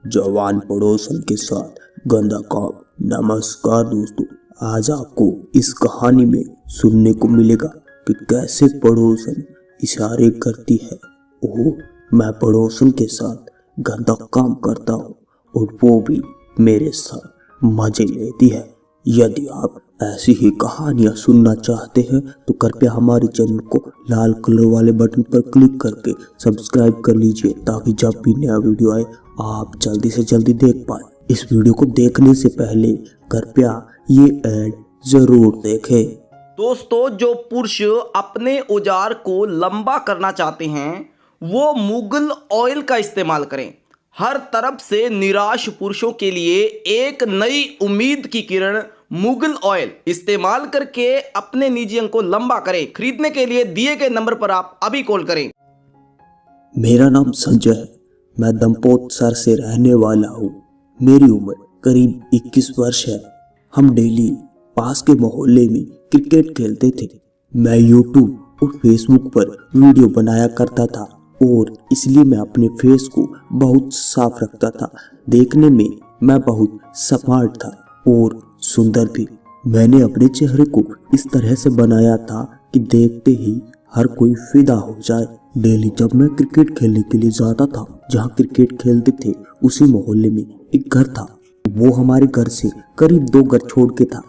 जवान पड़ोसन के साथ गंदा काम। नमस्कार दोस्तों, आज आपको इस कहानी में सुनने को मिलेगा कि कैसे पड़ोसन इशारे करती है। ओह, मैं पड़ोसन के साथ गंदा काम करता हूँ और वो भी मेरे साथ मजे लेती है। यदि आप ऐसी ही कहानियाँ सुनना चाहते हैं तो कृपया हमारे चैनल को लाल कलर वाले बटन पर क्लिक करके सब्सक्राइब कर लीजिए, ताकि जब भी नया वीडियो आए आप जल्दी से जल्दी देख पाए। इस वीडियो को देखने से पहले कृपया ये ऐड जरूर देखें। दोस्तों, जो पुरुष अपने औजार को लंबा करना चाहते हैं वो मुगल ऑयल का इस्तेमाल करें। हर तरफ से निराश पुरुषों के लिए एक नई उम्मीद की किरण मुगल ऑयल इस्तेमाल करके अपने निजी अंग को लंबा करें। खरीदने के लिए दिए गए नंबर पर आप अभी कॉल करें। मेरा नाम संजय है। मैं दंपोतसर से रहने वाला हूँ। मेरी उम्र करीब 21 वर्ष है। हम डेली पास के मोहल्ले में क्रिकेट खेलते थे। मैं यूट्यूब और फेसबुक पर वीडियो बनाया करता था और इसलिए मैं अपने फेस को बहुत साफ रखता था। देखने में मैं बहुत स्मार्ट था और सुंदर भी। मैंने अपने चेहरे को इस तरह से बनाया था कि देखते ही हर कोई फिदा हो जाए। डेली जब मैं क्रिकेट खेलने के लिए जाता था, जहाँ क्रिकेट खेलते थे उसी मोहल्ले में एक घर था। वो हमारे घर से करीब 2 घर छोड़ के था।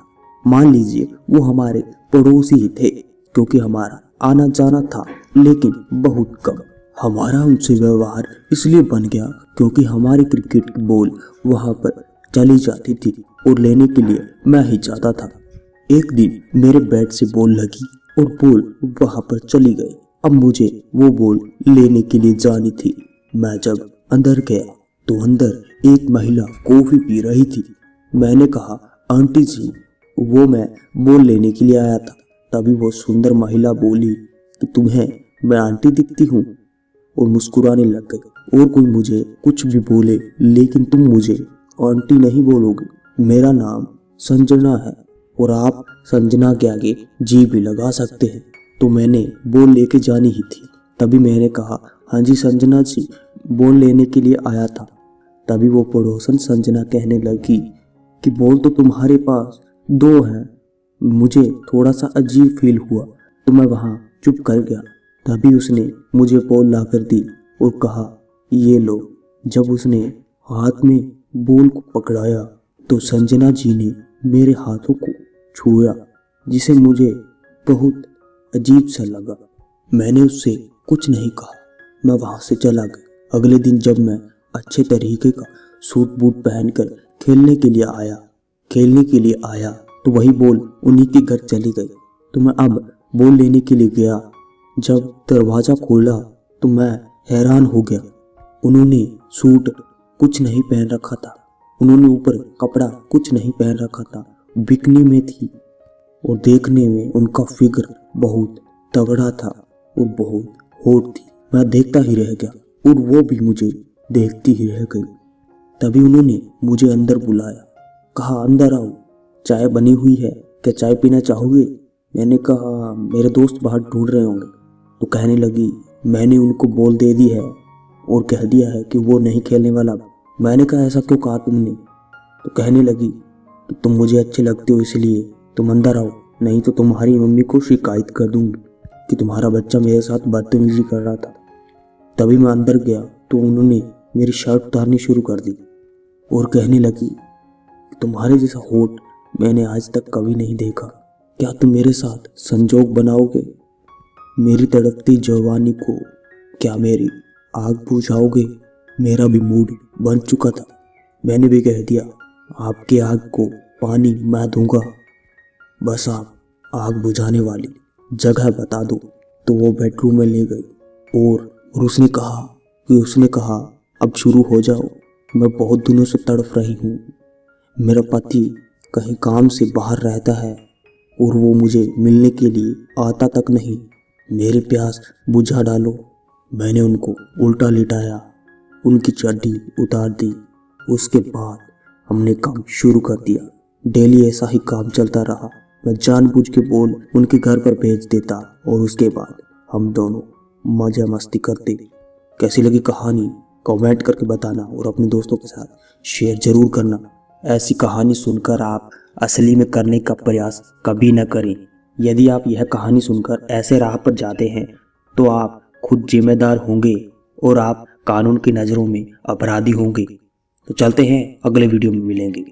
मान लीजिए वो हमारे पड़ोसी ही थे, क्योंकि हमारा आना जाना था लेकिन बहुत कम। हमारा उनसे व्यवहार इसलिए बन गया क्योंकि हमारी क्रिकेट की बॉल वहां पर चली जाती थी और लेने के लिए मैं ही जाता था। एक दिन मेरे बैट से बॉल लगी और बॉल वहां पर चली गई। अब मुझे वो बॉल लेने के लिए जानी थी। मैं जब अंदर गया तो अंदर एक महिला कॉफी पी रही थी। मैंने कहा, आंटी जी, वो मैं बॉल लेने के लिए आया था। तभी वो सुंदर महिला बोली कि तुम्हें मैं आंटी दिखती हूँ, और मुस्कुराने लग गई। और कोई मुझे कुछ भी बोले लेकिन तुम मुझे आंटी नहीं बोलोगे। मेरा नाम संजना है और आप संजना के आगे जी भी लगा सकते हैं। तो मैंने बॉल लेके जानी ही थी। तभी मैंने कहा, हाँ जी संजना जी, बॉल लेने के लिए आया था। तभी वो पड़ोसन संजना कहने लगी कि बॉल तो तुम्हारे पास 2 हैं। मुझे थोड़ा सा अजीब फील हुआ तो मैं वहाँ चुप कर गया। तभी उसने मुझे बॉल ला कर दी और कहा, ये लो। जब उसने हाथ में बॉल को पकड़ाया तो संजना जी ने मेरे हाथों को छुआ, जिसे मुझे बहुत अजीब सा लगा। मैंने उससे कुछ नहीं कहा, मैं वहां से चला गया। अगले दिन जब मैं अच्छे तरीके का सूट बूट पहनकर खेलने के लिए आया तो वही बॉल उन्हीं के घर चली गई। तो मैं अब बॉल लेने के लिए गया। जब दरवाजा खोला तो मैं हैरान हो गया। उन्होंने सूट कुछ नहीं पहन रखा था, उन्होंने ऊपर कपड़ा कुछ नहीं पहन रखा था। बिकनी में थी और देखने में उनका फिगर बहुत तगड़ा था और बहुत हॉट थी। मैं देखता ही रह गया और वो भी मुझे देखती ही रह गई। तभी उन्होंने मुझे अंदर बुलाया, कहा, अंदर आओ, चाय बनी हुई है, क्या चाय पीना चाहोगे? मैंने कहा, मेरे दोस्त बाहर ढूंढ रहे होंगे। तो कहने लगी, मैंने उनको बॉल दे दी है और कह दिया है कि वो नहीं खेलने वाला। मैंने कहा, ऐसा क्यों कहा तुमने? तो कहने लगी कि तुम मुझे अच्छे लगते हो इसलिए तुम अंदर आओ, नहीं तो तुम्हारी मम्मी को शिकायत कर दूंगी कि तुम्हारा बच्चा मेरे साथ बदतमीजी कर रहा था। तभी मैं अंदर गया तो उन्होंने मेरी शर्ट उतारनी शुरू कर दी और कहने लगी, तुम्हारे जैसा होठ मैंने आज तक कभी नहीं देखा। क्या तुम मेरे साथ संजोग बनाओगे? मेरी तड़पती जवानी को क्या मेरी आग बुझाओगे? मेरा भी मूड बन चुका था। मैंने भी कह दिया, आपके आग को पानी मैं दूंगा, बस आप आग बुझाने वाली जगह बता दो। तो वो बेडरूम में ले गई और उसने कहा अब शुरू हो जाओ। मैं बहुत दिनों से तड़प रही हूँ। मेरा पति कहीं काम से बाहर रहता है और वो मुझे मिलने के लिए आता तक नहीं। मेरी प्यास बुझा डालो। मैंने उनको उल्टा लिटाया, उनकी चड्डी उतार दी। उसके बाद हमने काम शुरू कर दिया। डेली ऐसा ही काम चलता रहा। मैं जानबूझ के बॉल उनके घर पर भेज देता और उसके बाद हम दोनों मजा मस्ती करते। कैसी लगी कहानी? कमेंट करके बताना और अपने दोस्तों के साथ शेयर जरूर करना। ऐसी कहानी सुनकर आप असली में करने का प्रयास कभी न करें। यदि आप यह कहानी सुनकर ऐसे राह पर जाते हैं तो आप खुद जिम्मेदार होंगे और आप कानून की नज़रों में अपराधी होंगे। तो चलते हैं, अगले वीडियो में मिलेंगे।